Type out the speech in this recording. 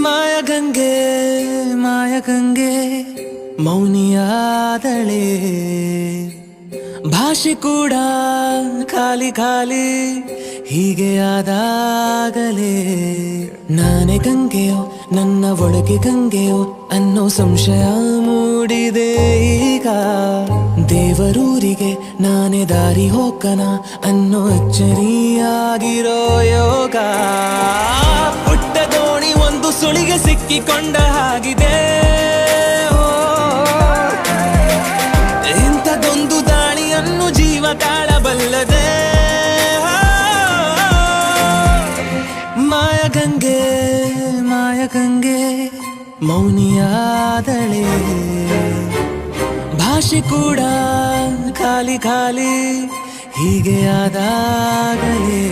ಮಾಯಗಂಗೆ ಮಾಯಗಂಗೆ ಮೌನಿಯಾದಳೆ ಭಾಷೆ ಕೂಡ ಖಾಲಿ ಖಾಲಿ ಹೀಗೆ ಆದಾಗಲೇ ನಾನೇ ಗಂಗೆಯೋ ನನ್ನ ಒಳಗೆ ಗಂಗೆಯೋ ಅನ್ನೋ ಸಂಶಯ ಮೂಡಿದೆ ಈಗ ದೇವರೂರಿಗೆ ನಾನೇ ದಾರಿ ಹೋಗನ ಅನ್ನೋ ಅಚ್ಚರಿಯಾಗಿರೋ ಯೋಗ ಪುಟ್ಟ ದೋಣಿ ಒಂದು ಸುಳಿಗೆ ಸಿಕ್ಕಿಕೊಂಡ ಹಾಗಿದೆ ಇಂಥದೊಂದು ದಾಳಿಯನ್ನು ಜೀವ ತಾಳಬಲ್ಲದೆ ಮಾಯಗಂಗೆ ಮಾಯಗಂಗೆ ಮೌನಿಯಾದಳೆ ಭಾಷೆ ಕೂಡ ಖಾಲಿ ಖಾಲಿ ಹೀಗೆ ಆದಾಗಲೇ